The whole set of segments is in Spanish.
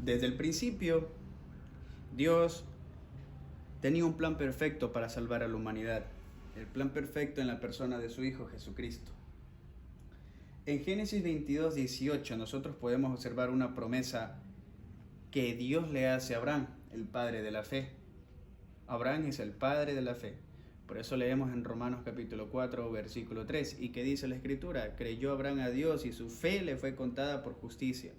Desde el principio, Dios tenía un plan perfecto para salvar a la humanidad. El plan perfecto en la persona de su Hijo Jesucristo. En Génesis 22:18 nosotros podemos observar una promesa que Dios le hace a Abraham, el padre de la fe. Abraham es el padre de la fe. Por eso leemos en Romanos capítulo 4, versículo 3. ¿Y qué dice la Escritura? Creyó Abraham a Dios y su fe le fue contada por justicia.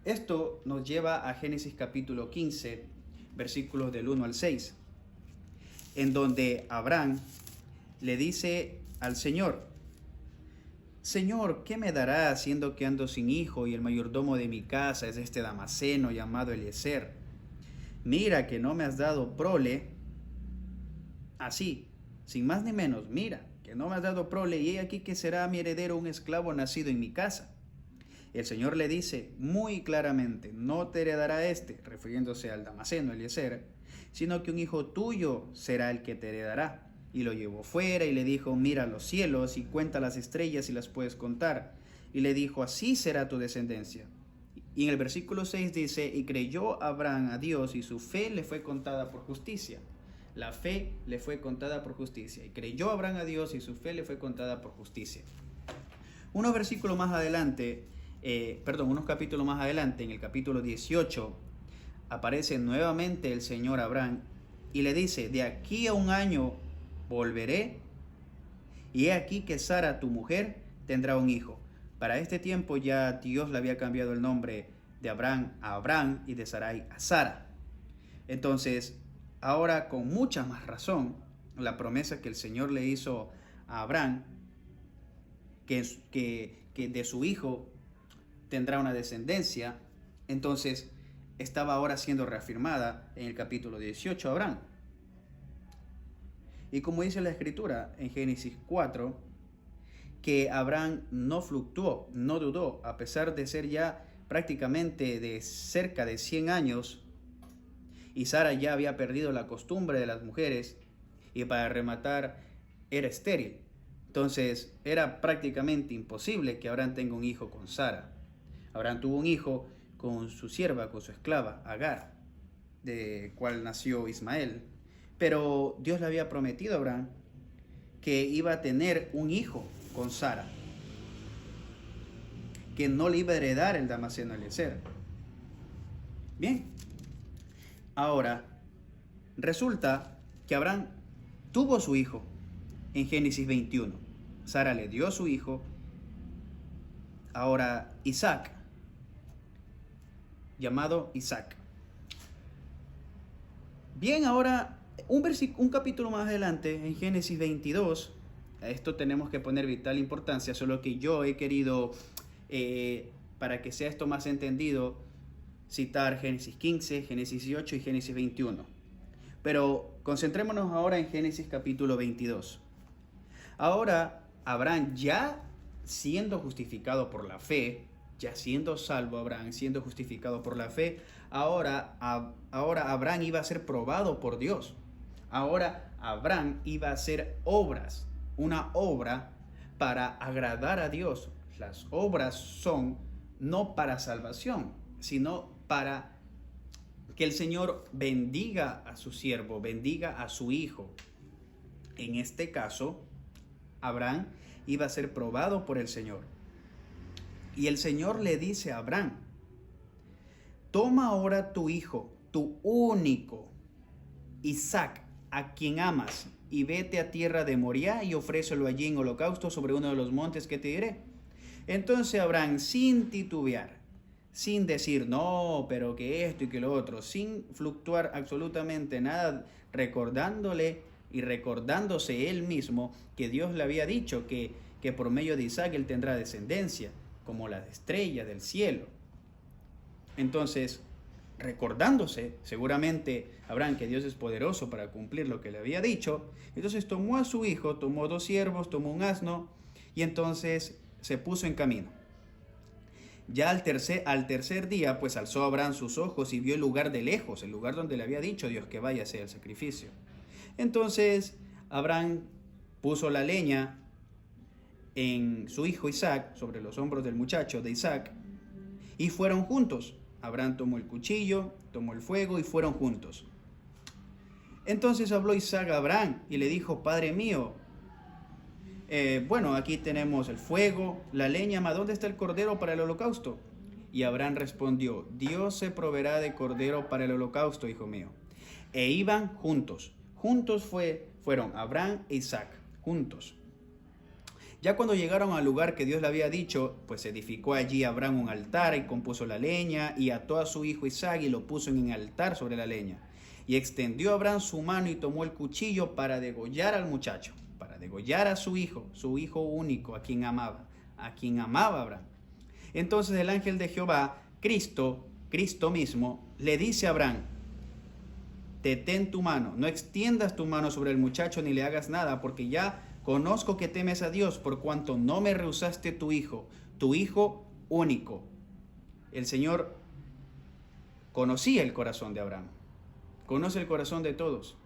Esto nos lleva a Génesis capítulo 15, versículos del 1 al 6, en donde Abraham le dice al Señor: Señor, ¿qué me darás siendo que ando sin hijo y el mayordomo de mi casa es este Damaseno llamado Eliezer? Mira que no me has dado prole, así, sin más ni menos, mira que no me has dado prole, y he aquí que será mi heredero un esclavo nacido en mi casa. El Señor le dice muy claramente: no te heredará este, refiriéndose al Damaseno Eliezer, sino que un hijo tuyo será el que te heredará. Y lo llevó fuera y le dijo: mira los cielos y cuenta las estrellas si las puedes contar. Y le dijo: así será tu descendencia. Y en el versículo 6 dice: y creyó Abraham a Dios y su fe le fue contada por justicia. La fe le fue contada por justicia. Y creyó Abraham a Dios y su fe le fue contada por justicia. Unos versículos más adelante, unos capítulos más adelante, en el capítulo 18, aparece nuevamente el Señor Abraham y le dice: de aquí a un año volveré, y he aquí que Sara, tu mujer, tendrá un hijo. Para este tiempo ya Dios le había cambiado el nombre de Abraham a Abraham y de Sarai a Sara. Entonces, ahora con mucha más razón, la promesa que el Señor le hizo a Abraham, que de su hijo tendrá una descendencia, entonces estaba ahora siendo reafirmada en el capítulo 18 a Abraham. Y como dice la Escritura en Génesis 4, que Abraham no fluctuó, no dudó, a pesar de ser ya prácticamente de cerca de 100 años, y Sara ya había perdido la costumbre de las mujeres, y para rematar era estéril. Entonces era prácticamente imposible que Abraham tenga un hijo con Sara. Abraham tuvo un hijo con su sierva, con su esclava, Agar, de cual nació Ismael. Pero Dios le había prometido a Abraham que iba a tener un hijo con Sara, que no le iba a heredar el Damaseno Eliezer. Bien, ahora resulta que Abraham tuvo su hijo en Génesis 21. Sara le dio su hijo, ahora Isaac, llamado Isaac. Bien, ahora un capítulo más adelante, en Génesis 22, a esto tenemos que poner vital importancia, solo que yo he querido, para que sea esto más entendido, citar Génesis 15, Génesis 18 y Génesis 21. Pero concentrémonos ahora en Génesis capítulo 22. Ahora, Abraham, ya siendo justificado por la fe, ya siendo salvo Abraham, siendo justificado por la fe, ahora Abraham iba a ser probado por Dios. Ahora Abraham iba a hacer obras, una obra para agradar a Dios. Las obras son no para salvación, sino para que el Señor bendiga a su siervo, bendiga a su hijo. En este caso, Abraham iba a ser probado por el Señor. Y el Señor le dice a Abraham: toma ahora tu hijo, tu único, Isaac, a quien amas, y vete a tierra de Moriah y ofrécelo allí en holocausto sobre uno de los montes que te diré. Entonces Abraham, sin titubear, sin decir no, pero que esto y que lo otro, sin fluctuar absolutamente nada, recordándole y recordándose él mismo que Dios le había dicho que por medio de Isaac él tendrá descendencia, como las estrellas del cielo. Entonces, recordándose seguramente Abraham que Dios es poderoso para cumplir lo que le había dicho, entonces tomó a su hijo, tomó 2 siervos, tomó un asno, y entonces se puso en camino. Ya al tercer día, pues alzó Abraham sus ojos y vio el lugar de lejos, el lugar donde le había dicho Dios que vaya a hacer el sacrificio. Entonces Abraham puso la leña en su hijo Isaac, sobre los hombros del muchacho de Isaac, y fueron juntos. Abraham tomó el cuchillo, tomó el fuego y fueron juntos. Entonces habló Isaac a Abraham y le dijo: Padre mío, bueno, aquí tenemos el fuego, la leña, mas ¿dónde está el cordero para el holocausto? Y Abraham respondió: Dios se proveerá de cordero para el holocausto, hijo mío. E iban juntos. Fueron Abraham e Isaac, juntos. Ya cuando llegaron al lugar que Dios le había dicho, pues edificó allí Abraham un altar y compuso la leña y ató a su hijo Isaac y lo puso en el altar sobre la leña. Y extendió Abraham su mano y tomó el cuchillo para degollar al muchacho, para degollar a su hijo único, a quien amaba Abraham. Entonces el ángel de Jehová, Cristo mismo, le dice a Abraham: detén tu mano, no extiendas tu mano sobre el muchacho ni le hagas nada, porque ya conozco que temes a Dios, por cuanto no me rehusaste tu hijo único. El Señor conocía el corazón de Abraham, conoce el corazón de todos,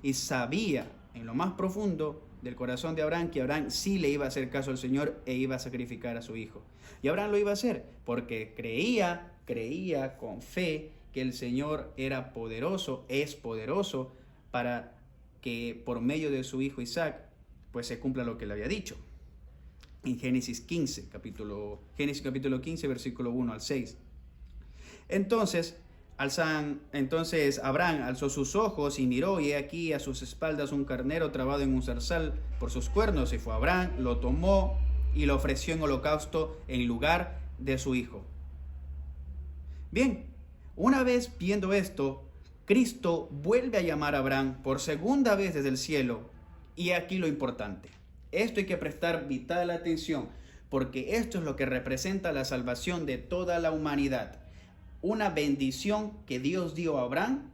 y sabía en lo más profundo del corazón de Abraham que Abraham sí le iba a hacer caso al Señor e iba a sacrificar a su hijo. Y Abraham lo iba a hacer porque creía con fe que el Señor era poderoso, es poderoso para que por medio de su hijo Isaac pues se cumpla lo que le había dicho. En Génesis capítulo 15, versículo 1 al 6. Entonces Abraham alzó sus ojos y miró, y he aquí a sus espaldas un carnero trabado en un zarzal por sus cuernos. Y fue Abraham, lo tomó y lo ofreció en holocausto en lugar de su hijo. Bien, una vez viendo esto, Cristo vuelve a llamar a Abraham por segunda vez desde el cielo. Y aquí lo importante. Esto hay que prestar vital atención, porque esto es lo que representa la salvación de toda la humanidad. Una bendición que Dios dio a Abraham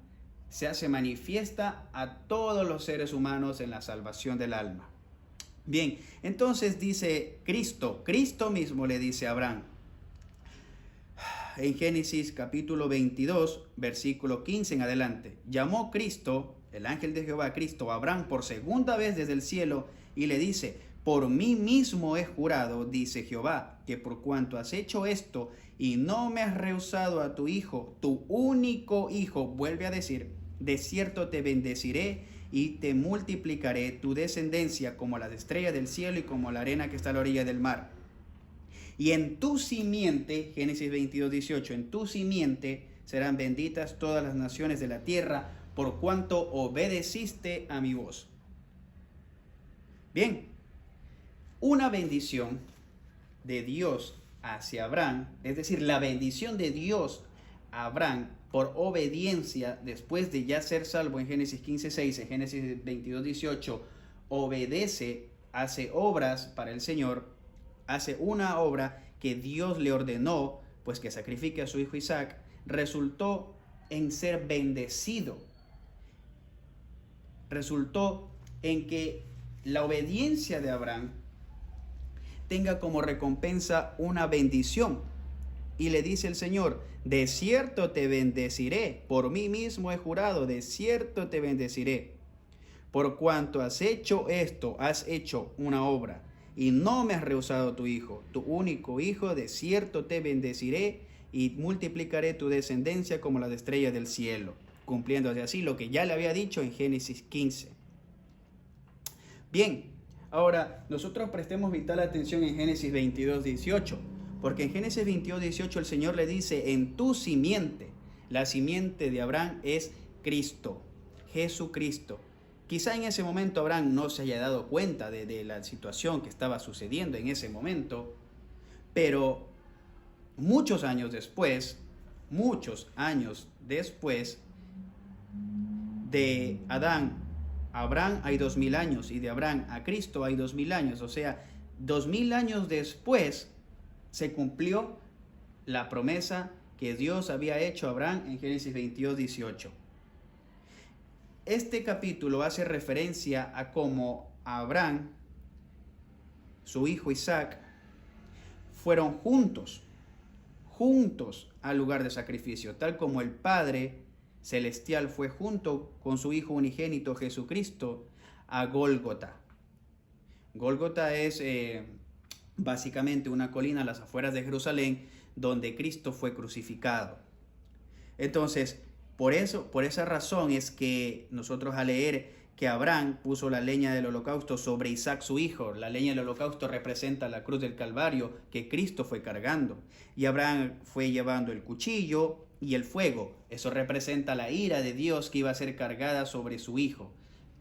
se hace manifiesta a todos los seres humanos en la salvación del alma. Bien, entonces dice Cristo mismo le dice a Abraham, en Génesis capítulo 22, versículo 15 en adelante: llamó Cristo, el ángel de Jehová, Cristo, a Abraham por segunda vez desde el cielo y le dice: por mí mismo he jurado, dice Jehová, que por cuanto has hecho esto y no me has rehusado a tu hijo, tu único hijo, vuelve a decir, de cierto te bendeciré y te multiplicaré tu descendencia como las estrellas del cielo y como la arena que está a la orilla del mar. Y en tu simiente, Génesis 22, 18, en tu simiente serán benditas todas las naciones de la tierra, por cuanto obedeciste a mi voz. Bien, una bendición de Dios hacia Abraham, es decir, la bendición de Dios a Abraham por obediencia después de ya ser salvo en Génesis 15, 6, en Génesis 22, 18, obedece, hace obras para el Señor, hace una obra que Dios le ordenó, pues que sacrifique a su hijo Isaac, resultó en ser bendecido. Resultó en que la obediencia de Abraham tenga como recompensa una bendición. Y le dice el Señor: de cierto te bendeciré, por mí mismo he jurado, de cierto te bendeciré. Por cuanto has hecho esto, has hecho una obra, y no me has rehusado tu hijo, tu único hijo, de cierto te bendeciré y multiplicaré tu descendencia como las estrellas del cielo, cumpliéndose así lo que ya le había dicho en Génesis 15. Bien, ahora nosotros prestemos vital atención en Génesis 22, 18, porque en Génesis 22, 18 el Señor le dice: en tu simiente, la simiente de Abraham es Cristo, Jesucristo. Quizá en ese momento Abraham no se haya dado cuenta de la situación que estaba sucediendo en ese momento, pero muchos años después de Adán a Abraham hay 2000 años, y de Abraham a Cristo hay 2000 años, o sea, 2000 años después se cumplió la promesa que Dios había hecho a Abraham en Génesis 22, 18. Este capítulo hace referencia a cómo Abraham, su hijo Isaac, fueron juntos al lugar de sacrificio, tal como el Padre Celestial fue junto con su Hijo unigénito Jesucristo a Gólgota. Gólgota es básicamente una colina a las afueras de Jerusalén donde Cristo fue crucificado. Entonces, por esa razón es que nosotros al leer que Abraham puso la leña del holocausto sobre Isaac su hijo, la leña del holocausto representa la cruz del Calvario que Cristo fue cargando, y Abraham fue llevando el cuchillo y el fuego. Eso representa la ira de Dios que iba a ser cargada sobre su hijo,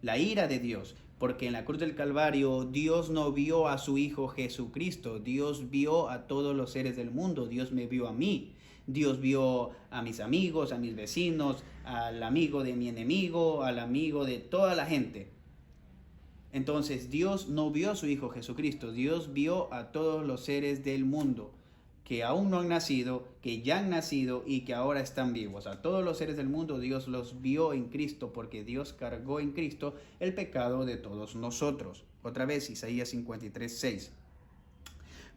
la ira de Dios, porque en la cruz del Calvario Dios no vio a su hijo Jesucristo, Dios vio a todos los seres del mundo, Dios me vio a mí. Dios vio a mis amigos, a mis vecinos, al amigo de mi enemigo, al amigo de toda la gente. Entonces Dios no vio a su Hijo Jesucristo, Dios vio a todos los seres del mundo que aún no han nacido, que ya han nacido y que ahora están vivos. A todos los seres del mundo Dios los vio en Cristo porque Dios cargó en Cristo el pecado de todos nosotros. Otra vez Isaías 53:6.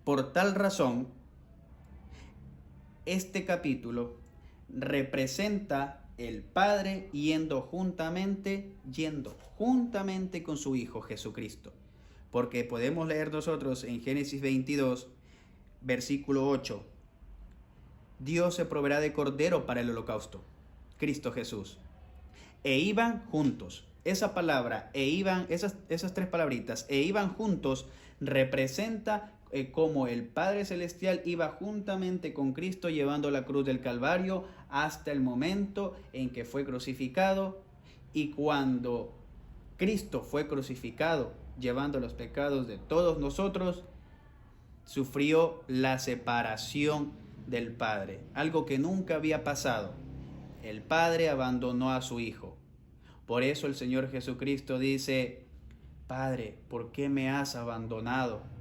Por tal razón, este capítulo representa el Padre yendo juntamente con su Hijo Jesucristo. Porque podemos leer nosotros en Génesis 22, versículo 8, Dios se proveerá de cordero para el holocausto, Cristo Jesús. E iban juntos. Esa palabra, e iban, esas tres palabritas, e iban juntos, representa como el Padre Celestial iba juntamente con Cristo llevando la cruz del Calvario hasta el momento en que fue crucificado, y cuando Cristo fue crucificado llevando los pecados de todos nosotros, sufrió la separación del Padre, algo que nunca había pasado. El Padre abandonó a su Hijo. Por eso el Señor Jesucristo dice: Padre, ¿por qué me has abandonado?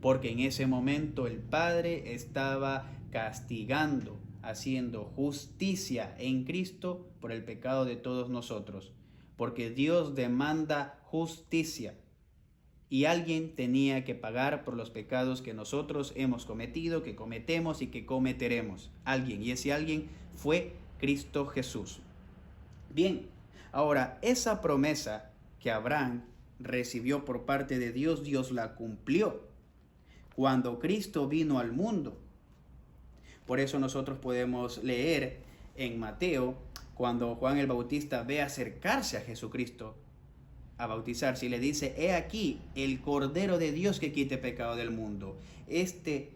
Porque en ese momento el Padre estaba castigando, haciendo justicia en Cristo por el pecado de todos nosotros. Porque Dios demanda justicia y alguien tenía que pagar por los pecados que nosotros hemos cometido, que cometemos y que cometeremos. Alguien, y ese alguien fue Cristo Jesús. Bien, ahora esa promesa que Abraham recibió por parte de Dios, Dios la cumplió cuando Cristo vino al mundo. Por eso nosotros podemos leer en Mateo, cuando Juan el Bautista ve acercarse a Jesucristo a bautizarse y le dice: he aquí el Cordero de Dios que quite pecado del mundo. Este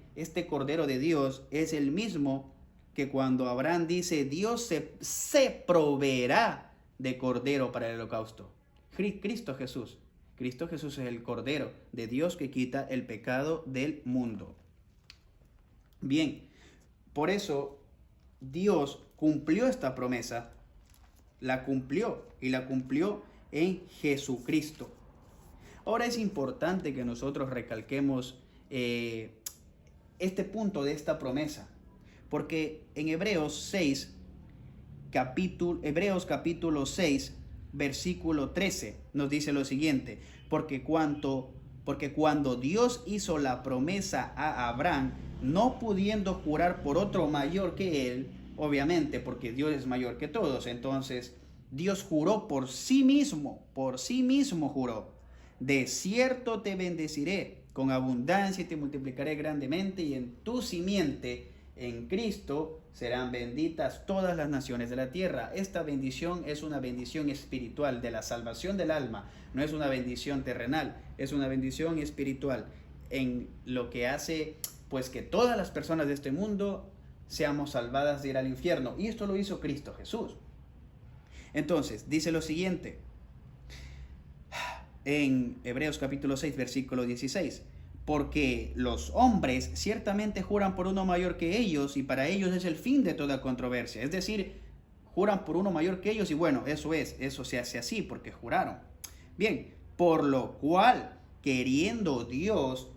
Cordero de Dios es el mismo que cuando Abraham dice: Dios se proveerá de Cordero para el holocausto. Cristo Jesús es el Cordero de Dios que quita el pecado del mundo. Bien, por eso Dios cumplió esta promesa, la cumplió en Jesucristo. Ahora es importante que nosotros recalquemos este punto de esta promesa, porque en Hebreos capítulo 6, versículo 13 nos dice lo siguiente: porque cuando Dios hizo la promesa a Abraham, no pudiendo jurar por otro mayor que él, obviamente porque Dios es mayor que todos, entonces Dios juró por sí mismo juró: de cierto te bendeciré con abundancia y te multiplicaré grandemente, y en tu simiente, en Cristo, serán benditas todas las naciones de la tierra. Esta bendición es una bendición espiritual de la salvación del alma, no es una bendición terrenal, es una bendición espiritual en lo que hace pues que todas las personas de este mundo seamos salvadas de ir al infierno, y esto lo hizo Cristo Jesús. Entonces, dice lo siguiente en Hebreos capítulo 6, versículo 16: porque los hombres ciertamente juran por uno mayor que ellos, y para ellos es el fin de toda controversia. Es decir, juran por uno mayor que ellos, y bueno, eso se hace así porque juraron. Bien, por lo cual, queriendo Dios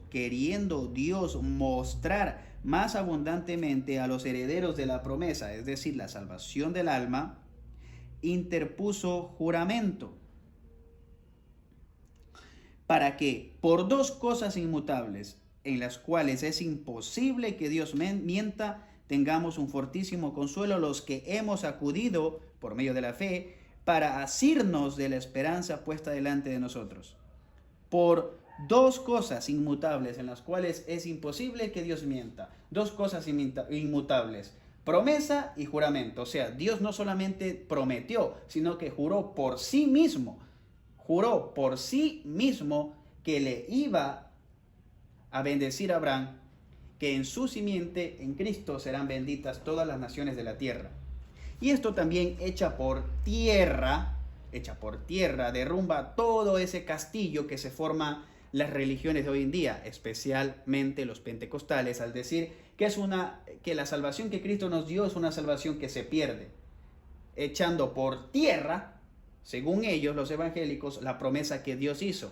mostrar más abundantemente a los herederos de la promesa, es decir, la salvación del alma, interpuso juramento, para que, por dos cosas inmutables, en las cuales es imposible que Dios mienta, tengamos un fortísimo consuelo los que hemos acudido por medio de la fe para asirnos de la esperanza puesta delante de nosotros. Por dos cosas inmutables en las cuales es imposible que Dios mienta. Dos cosas inmutables. promesa y juramento. O sea, Dios no solamente prometió, sino que juró por sí mismo. Juró por sí mismo que le iba a bendecir a Abraham, que en su simiente, en Cristo, serán benditas todas las naciones de la tierra. Y esto también hecha por tierra, derrumba todo ese castillo que se forma las religiones de hoy en día, especialmente los pentecostales, al decir que la salvación que Cristo nos dio es una salvación que se pierde, echando por tierra, según ellos los evangélicos, la promesa que Dios hizo,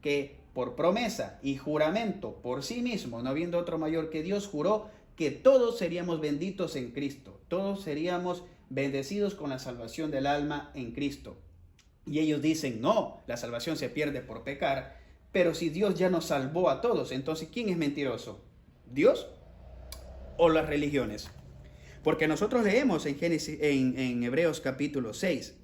que por promesa y juramento por sí mismo, no habiendo otro mayor que Dios, juró que todos seríamos benditos en Cristo, todos seríamos bendecidos con la salvación del alma en Cristo. Y ellos dicen, no, la salvación se pierde por pecar, pero si Dios ya nos salvó a todos, entonces ¿quién es mentiroso? ¿Dios o las religiones? Porque nosotros leemos en Hebreos capítulo 6,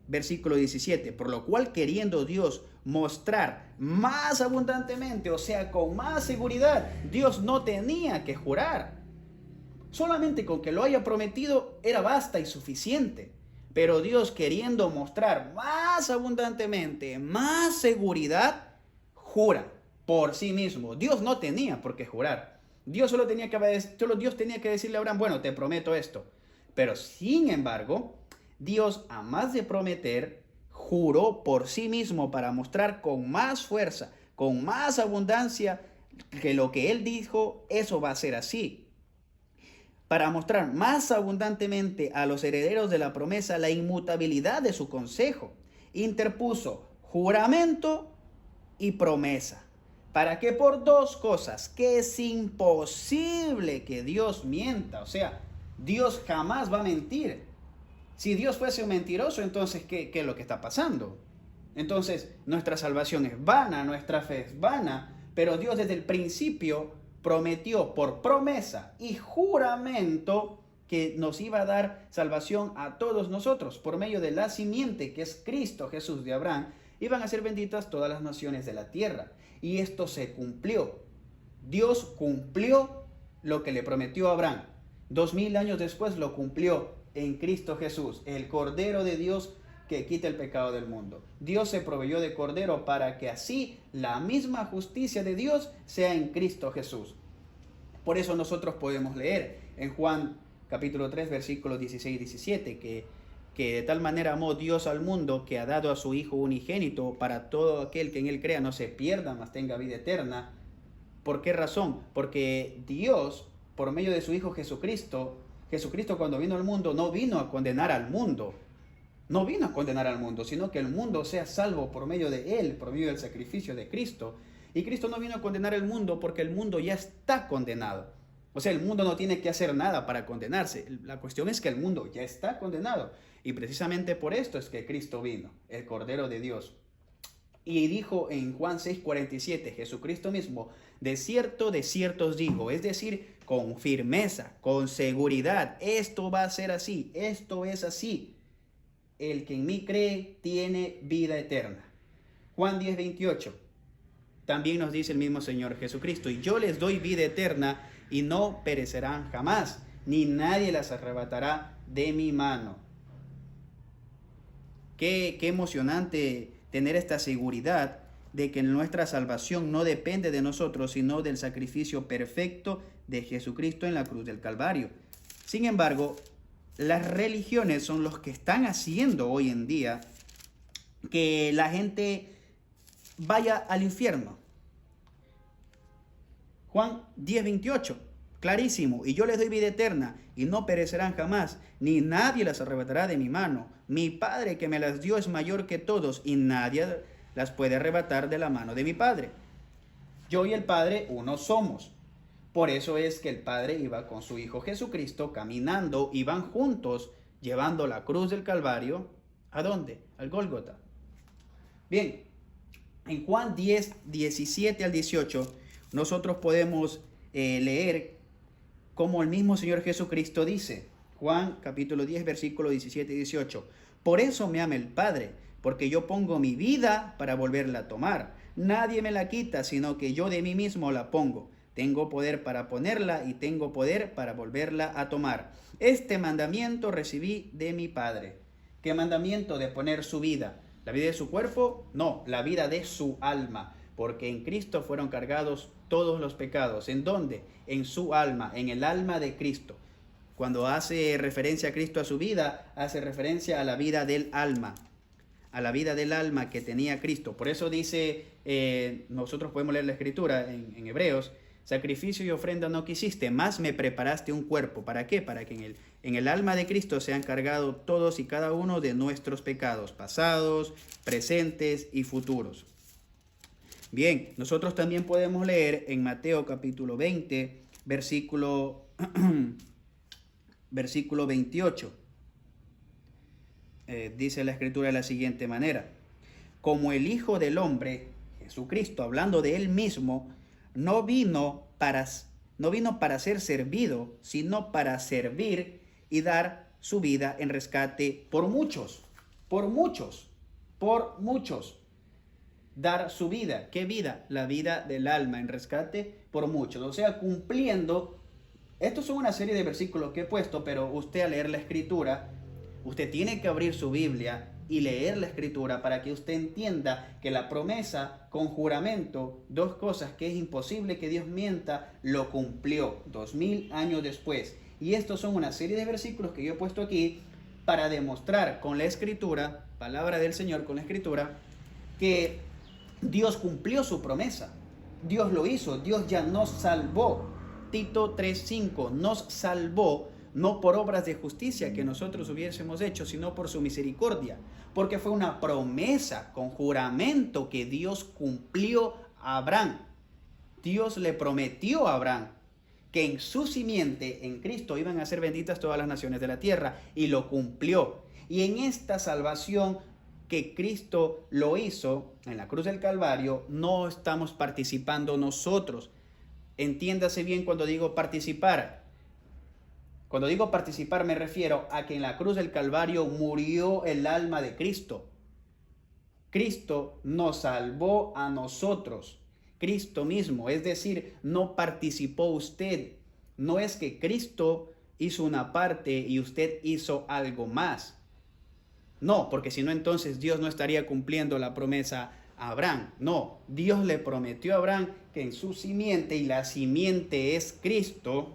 versículo 17, por lo cual queriendo Dios mostrar más abundantemente, o sea, con más seguridad, Dios no tenía que jurar. Solamente con que lo haya prometido era basta y suficiente. Pero Dios, queriendo mostrar más abundantemente, más seguridad, jura por sí mismo. Dios no tenía por qué jurar. Dios tenía que decirle a Abraham, bueno, te prometo esto. Pero sin embargo, Dios, a más de prometer, juró por sí mismo para mostrar con más fuerza, con más abundancia, que lo que Él dijo, eso va a ser así. Para mostrar más abundantemente a los herederos de la promesa la inmutabilidad de su consejo, interpuso juramento y promesa. ¿Para qué? Por dos cosas, que es imposible que Dios mienta. O sea, Dios jamás va a mentir. Si Dios fuese un mentiroso, entonces, ¿qué es lo que está pasando? Entonces, nuestra salvación es vana, nuestra fe es vana, pero Dios desde el principio prometió por promesa y juramento que nos iba a dar salvación a todos nosotros por medio de la simiente que es Cristo Jesús de Abraham. Iban a ser benditas todas las naciones de la tierra. Y esto se cumplió. Dios cumplió lo que le prometió a Abraham. 2000 años después lo cumplió en Cristo Jesús, el Cordero de Dios que quita el pecado del mundo. Dios se proveyó de Cordero para que así la misma justicia de Dios sea en Cristo Jesús. Por eso nosotros podemos leer en Juan capítulo 3 versículos 16 y 17 que de tal manera amó Dios al mundo que ha dado a su Hijo unigénito para todo aquel que en él crea no se pierda, mas tenga vida eterna. ¿Por qué razón? Porque Dios, por medio de su Hijo Jesucristo cuando vino al mundo no vino a condenar al mundo. No vino a condenar al mundo, sino que el mundo sea salvo por medio de Él, por medio del sacrificio de Cristo. Y Cristo no vino a condenar el mundo porque el mundo ya está condenado. O sea, el mundo no tiene que hacer nada para condenarse. La cuestión es que el mundo ya está condenado. Y precisamente por esto es que Cristo vino, el Cordero de Dios. Y dijo en Juan 6:47, Jesucristo mismo, de cierto os digo, es decir, con firmeza, con seguridad, esto va a ser así, esto es así. El que en mí cree tiene vida eterna. Juan 10:28, también nos dice el mismo Señor Jesucristo, y yo les doy vida eterna y no perecerán jamás, ni nadie las arrebatará de mi mano. Qué emocionante tener esta seguridad de que nuestra salvación no depende de nosotros, sino del sacrificio perfecto de Jesucristo en la cruz del Calvario. Sin embargo, las religiones son los que están haciendo hoy en día que la gente vaya al infierno. Juan 10:28, clarísimo, y yo les doy vida eterna y no perecerán jamás, ni nadie las arrebatará de mi mano. Mi Padre que me las dio es mayor que todos y nadie las puede arrebatar de la mano de mi Padre. Yo y el Padre uno somos. Por eso es que el Padre iba con su Hijo Jesucristo caminando, iban juntos llevando la cruz del Calvario. ¿A dónde? Al Gólgota. Bien, en Juan 10:17 al 18, nosotros podemos leer como el mismo Señor Jesucristo dice. Juan capítulo 10, versículo 17 y 18. Por eso me ama el Padre, porque yo pongo mi vida para volverla a tomar. Nadie me la quita, sino que yo de mí mismo la pongo. Tengo poder para ponerla y tengo poder para volverla a tomar. Este mandamiento recibí de mi Padre. ¿Qué mandamiento? De poner su vida. ¿La vida de su cuerpo? No, la vida de su alma. Porque en Cristo fueron cargados todos los pecados. ¿En dónde? En su alma, en el alma de Cristo. Cuando hace referencia a Cristo a su vida, hace referencia a la vida del alma. A la vida del alma que tenía Cristo. Por eso dice, nosotros podemos leer la Escritura en Hebreos, sacrificio y ofrenda no quisiste, más me preparaste un cuerpo. ¿Para qué? Para que en el alma de Cristo se han cargado todos y cada uno de nuestros pecados, pasados, presentes y futuros. Bien, nosotros también podemos leer en Mateo capítulo 20, versículo 28. Dice la Escritura de la siguiente manera: como el Hijo del Hombre, Jesucristo, hablando de él mismo, no vino para ser servido, sino para servir y dar su vida en rescate por muchos, por muchos, por muchos. Dar su vida. ¿Qué vida? La vida del alma en rescate por muchos. O sea, cumpliendo. Estos son una serie de versículos que he puesto, pero usted al leer la Escritura, usted tiene que abrir su Biblia y leer la Escritura para que usted entienda que la promesa con juramento, dos cosas que es imposible que Dios mienta, lo cumplió 2000 años después. Y estos son una serie de versículos que yo he puesto aquí para demostrar con la Escritura, palabra del Señor con la Escritura, que Dios cumplió su promesa. Dios lo hizo. Dios ya nos salvó. Tito 3:5, nos salvó no por obras de justicia que nosotros hubiésemos hecho, sino por su misericordia, porque fue una promesa con juramento que Dios cumplió a Abraham. Dios le prometió a Abraham que en su simiente, en Cristo, iban a ser benditas todas las naciones de la tierra, y lo cumplió. Y en esta salvación que Cristo lo hizo en la cruz del Calvario, no estamos participando nosotros. Entiéndase bien cuando digo participar. Cuando digo participar me refiero a que en la cruz del Calvario murió el alma de Cristo. Cristo nos salvó a nosotros. Cristo mismo, es decir, no participó usted. No es que Cristo hizo una parte y usted hizo algo más. No, porque si no, entonces Dios no estaría cumpliendo la promesa a Abraham. No, Dios le prometió a Abraham que en su simiente, y la simiente es Cristo,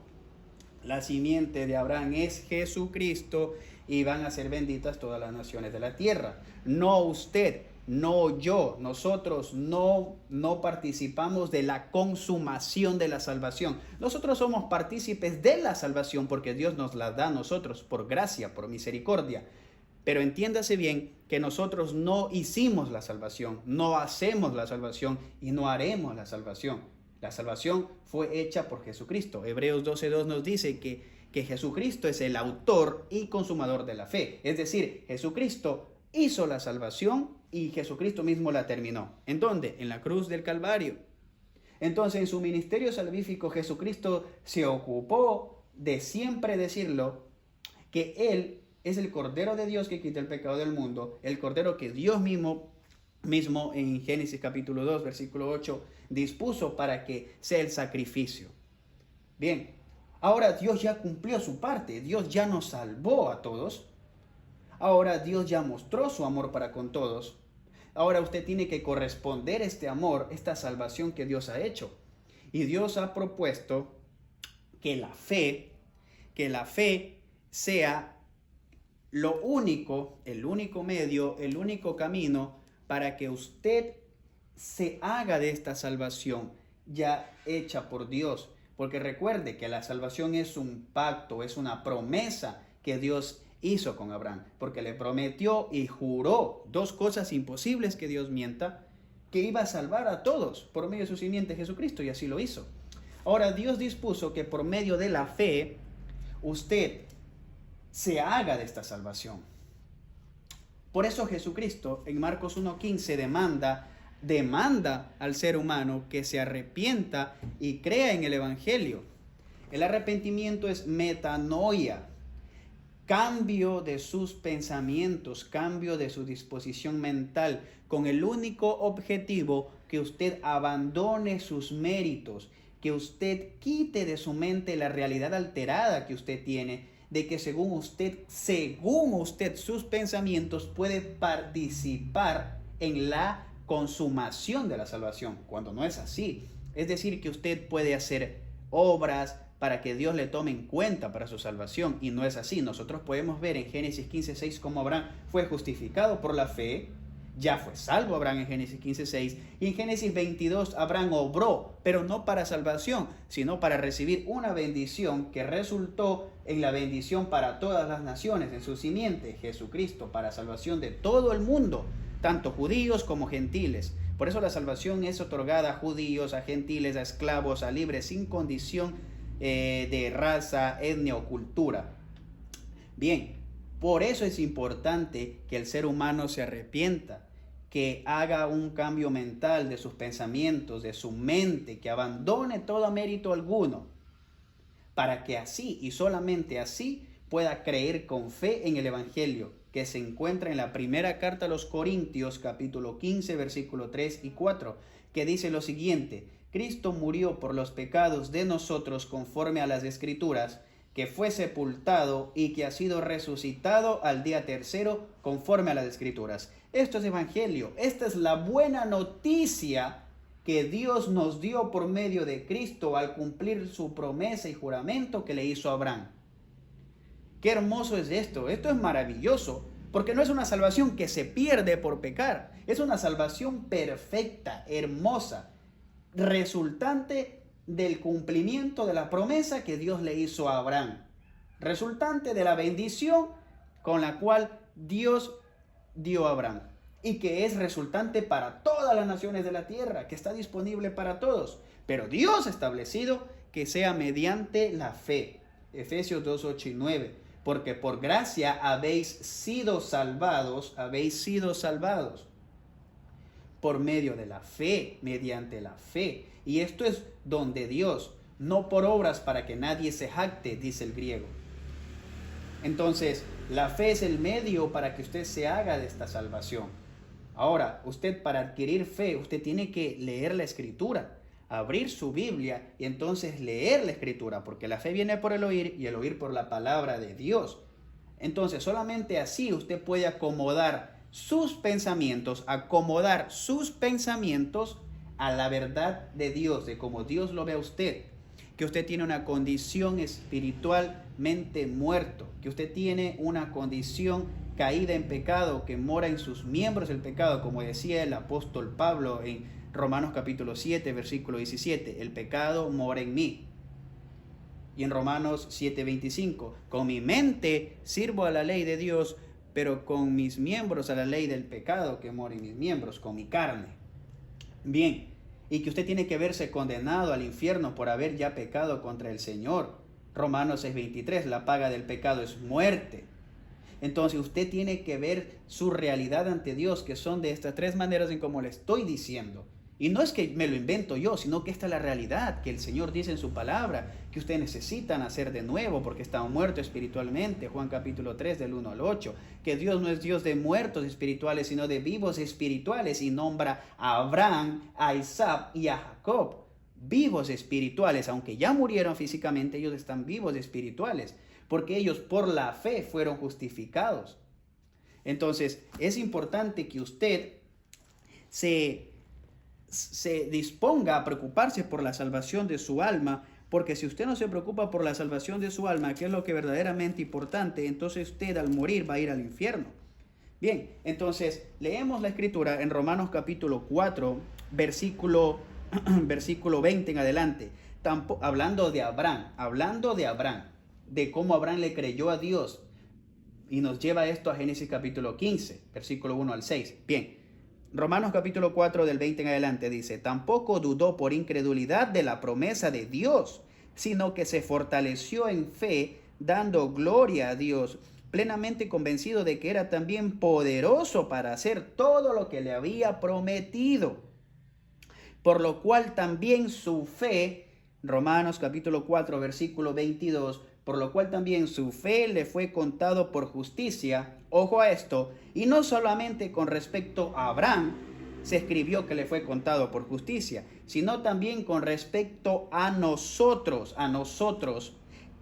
la simiente de Abraham es Jesucristo, y van a ser benditas todas las naciones de la tierra. No usted, no yo, nosotros no participamos de la consumación de la salvación. Nosotros somos partícipes de la salvación porque Dios nos la da a nosotros por gracia, por misericordia. Pero entiéndase bien que nosotros no hicimos la salvación, no hacemos la salvación y no haremos la salvación. La salvación fue hecha por Jesucristo. Hebreos 12:2 nos dice que Jesucristo es el autor y consumador de la fe. Es decir, Jesucristo hizo la salvación y Jesucristo mismo la terminó. ¿En dónde? En la cruz del Calvario. Entonces, en su ministerio salvífico, Jesucristo se ocupó de siempre decirlo, que Él es el Cordero de Dios que quita el pecado del mundo, el Cordero que Dios mismo en Génesis capítulo 2, versículo 8, dispuso para que sea el sacrificio. Bien, ahora Dios ya cumplió su parte, Dios ya nos salvó a todos, ahora Dios ya mostró su amor para con todos, ahora usted tiene que corresponder este amor, esta salvación que Dios ha hecho. Y Dios ha propuesto que la fe sea lo único, el único medio, el único camino para que usted se haga de esta salvación ya hecha por Dios. Porque recuerde que la salvación es un pacto, es una promesa que Dios hizo con Abraham. Porque le prometió y juró, dos cosas imposibles que Dios mienta, que iba a salvar a todos por medio de su simiente Jesucristo, y así lo hizo. Ahora Dios dispuso que por medio de la fe usted se haga de esta salvación. Por eso Jesucristo en Marcos 1:15 demanda al ser humano que se arrepienta y crea en el Evangelio. El arrepentimiento es metanoia, cambio de sus pensamientos, cambio de su disposición mental, con el único objetivo que usted abandone sus méritos, que usted quite de su mente la realidad alterada que usted tiene, de que según usted, sus pensamientos puede participar en la consumación de la salvación, cuando no es así. Es decir, que usted puede hacer obras para que Dios le tome en cuenta para su salvación, y no es así. Nosotros podemos ver en Génesis 15:6 cómo Abraham fue justificado por la fe. Ya fue salvo Abraham en Génesis 15:6, y en Génesis 22 Abraham obró, pero no para salvación, sino para recibir una bendición que resultó en la bendición para todas las naciones, en su simiente, Jesucristo, para salvación de todo el mundo, tanto judíos como gentiles. Por eso la salvación es otorgada a judíos, a gentiles, a esclavos, a libres, sin condición de raza, etnia o cultura. Bien, por eso es importante que el ser humano se arrepienta, que haga un cambio mental de sus pensamientos, de su mente, que abandone todo mérito alguno, para que así y solamente así pueda creer con fe en el Evangelio, que se encuentra en la primera carta a los Corintios, capítulo 15, versículo 3 y 4, que dice lo siguiente: Cristo murió por los pecados de nosotros conforme a las Escrituras, que fue sepultado y que ha sido resucitado al día tercero conforme a las Escrituras. Esto es Evangelio. Esta es la buena noticia que Dios nos dio por medio de Cristo al cumplir su promesa y juramento que le hizo a Abraham. Qué hermoso es esto. Esto es maravilloso, porque no es una salvación que se pierde por pecar. Es una salvación perfecta, hermosa, resultante del cumplimiento de la promesa que Dios le hizo a Abraham, resultante de la bendición con la cual Dios dio a Abraham, y que es resultante para todas las naciones de la tierra, que está disponible para todos, pero Dios ha establecido que sea mediante la fe. Efesios 2, 8 y 9, porque por gracia habéis sido salvados por medio de la fe, mediante la fe. Y esto es don de Dios, no por obras para que nadie se jacte, dice el griego. Entonces, la fe es el medio para que usted se haga de esta salvación. Ahora, usted para adquirir fe, usted tiene que leer la Escritura, abrir su Biblia y entonces leer la Escritura, porque la fe viene por el oír y el oír por la palabra de Dios. Entonces, solamente así usted puede acomodar sus pensamientos a la verdad de Dios, de cómo Dios lo ve a usted, que usted tiene una condición espiritualmente muerto, que usted tiene una condición caída en pecado, que mora en sus miembros el pecado, como decía el apóstol Pablo en Romanos capítulo 7, versículo 17, el pecado mora en mí. Y en Romanos 7:25, con mi mente sirvo a la ley de Dios, pero con mis miembros a la ley del pecado que mora en mis miembros, con mi carne. Bien, y que usted tiene que verse condenado al infierno por haber ya pecado contra el Señor. Romanos 6:23, la paga del pecado es muerte. Entonces usted tiene que ver su realidad ante Dios, que son de estas tres maneras en como le estoy diciendo. Y no es que me lo invento yo, sino que esta es la realidad que el Señor dice en su palabra, que ustedes necesitan nacer de nuevo porque están muertos espiritualmente. Juan capítulo 3 del 1 al 8, que Dios no es Dios de muertos espirituales, sino de vivos espirituales, y nombra a Abraham, a Isaac y a Jacob, vivos espirituales. Aunque ya murieron físicamente, ellos están vivos espirituales, porque ellos por la fe fueron justificados. Entonces es importante que usted se disponga a preocuparse por la salvación de su alma, porque si usted no se preocupa por la salvación de su alma, que es lo que verdaderamente importante, entonces usted al morir va a ir al infierno. Bien, entonces leemos la Escritura en Romanos capítulo 4, versículo 20 en adelante, hablando de Abraham, de cómo Abraham le creyó a Dios, y nos lleva esto a Génesis capítulo 15, versículo 1 al 6. Bien, Romanos capítulo 4 del 20 en adelante dice: tampoco dudó por incredulidad de la promesa de Dios, sino que se fortaleció en fe, dando gloria a Dios, plenamente convencido de que era también poderoso para hacer todo lo que le había prometido. Por lo cual también su fe, Romanos capítulo 4 versículo 22, por lo cual también su fe le fue contado por justicia. Ojo a esto, y no solamente con respecto a Abraham, se escribió que le fue contado por justicia, sino también con respecto a nosotros,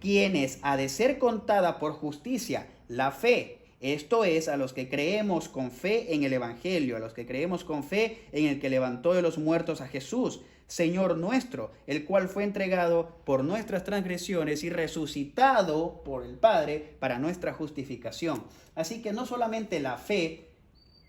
quienes ha de ser contada por justicia la fe. Esto es, a los que creemos con fe en el Evangelio, a los que creemos con fe en el que levantó de los muertos a Jesús, Señor nuestro, el cual fue entregado por nuestras transgresiones y resucitado por el Padre para nuestra justificación. Así que no solamente la fe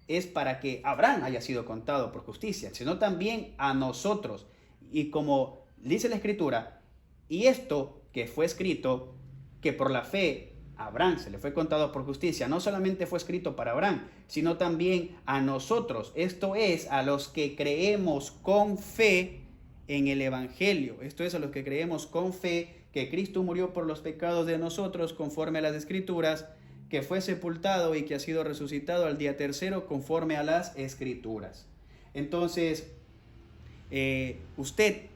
es para que Abraham haya sido contado por justicia, sino también a nosotros. Y como dice la Escritura, y esto que fue escrito, que por la fe a Abraham se le fue contado por justicia, no solamente fue escrito para Abraham, sino también a nosotros. Esto es, a los que creemos con fe en el Evangelio. Esto es, a los que creemos con fe que Cristo murió por los pecados de nosotros conforme a las Escrituras, que fue sepultado y que ha sido resucitado al día tercero conforme a las Escrituras. Entonces, usted,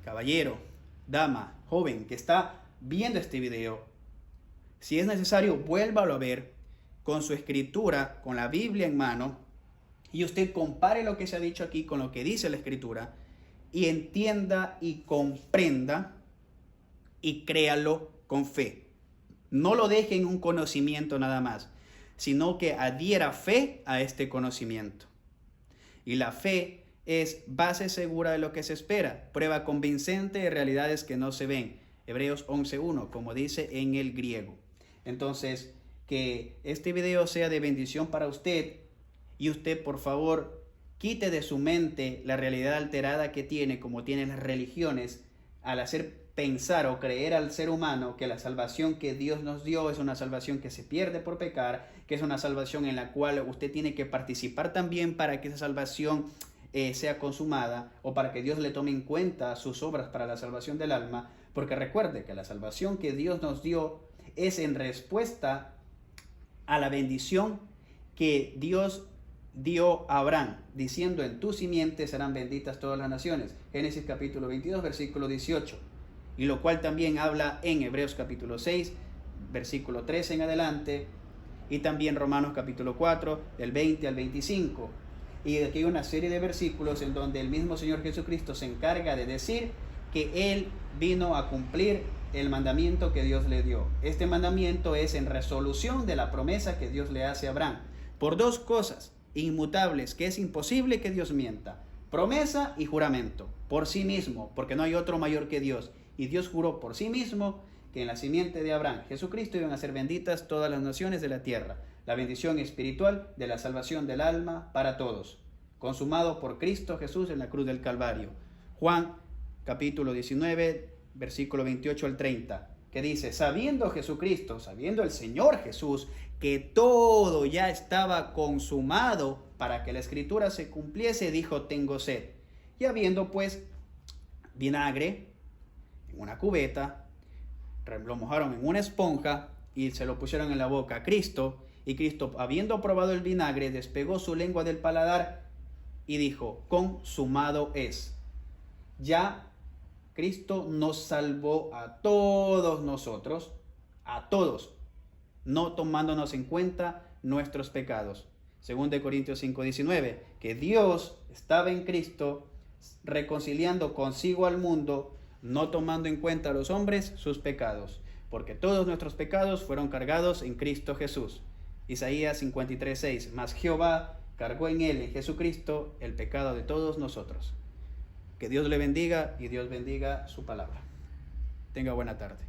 caballero, dama, joven, que está viendo este video, si es necesario, vuélvalo a ver con su escritura, con la Biblia en mano, y usted compare lo que se ha dicho aquí con lo que dice la Escritura, y entienda y comprenda y créalo con fe. No lo deje en un conocimiento nada más, sino que adhiera fe a este conocimiento. Y la fe es base segura de lo que se espera, prueba convincente de realidades que no se ven. Hebreos 11:1, como dice en el griego. Entonces, que este video sea de bendición para usted, y usted, por favor, quite de su mente la realidad alterada que tiene, como tienen las religiones, al hacer pensar o creer al ser humano que la salvación que Dios nos dio es una salvación que se pierde por pecar, que es una salvación en la cual usted tiene que participar también para que esa salvación sea consumada, o para que Dios le tome en cuenta sus obras para la salvación del alma. Porque recuerde que la salvación que Dios nos dio es en respuesta a la bendición que Dios dio a Abraham, diciendo: en tu simiente serán benditas todas las naciones. Génesis capítulo 22, versículo 18. Y lo cual también habla en Hebreos capítulo 6, versículo 13 en adelante, y también Romanos capítulo 4, del 20 al 25. Y aquí hay una serie de versículos en donde el mismo Señor Jesucristo se encarga de decir que Él vino a cumplir el mandamiento que Dios le dio. Este mandamiento es en resolución de la promesa que Dios le hace a Abraham, por dos cosas inmutables que es imposible que Dios mienta: promesa y juramento, por sí mismo, porque no hay otro mayor que Dios. Y Dios juró por sí mismo que en la simiente de Abraham, Jesucristo, iban a ser benditas todas las naciones de la tierra. La bendición espiritual de la salvación del alma para todos, consumado por Cristo Jesús en la cruz del Calvario. Juan capítulo 19, versículo 28 al 30, que dice: sabiendo Jesucristo, sabiendo el Señor Jesús, que todo ya estaba consumado para que la Escritura se cumpliese, dijo: tengo sed. Y habiendo pues vinagre en una cubeta, lo mojaron en una esponja y se lo pusieron en la boca a Cristo. Y Cristo, habiendo probado el vinagre, despegó su lengua del paladar y dijo: consumado es. Ya Cristo nos salvó a todos nosotros, a todos, no tomándonos en cuenta nuestros pecados. Según de Corintios 5:19, que Dios estaba en Cristo reconciliando consigo al mundo, no tomando en cuenta a los hombres sus pecados, porque todos nuestros pecados fueron cargados en Cristo Jesús. Isaías 53:6, mas Jehová cargó en él, en Jesucristo, el pecado de todos nosotros. Que Dios le bendiga y Dios bendiga su palabra. Tenga buena tarde.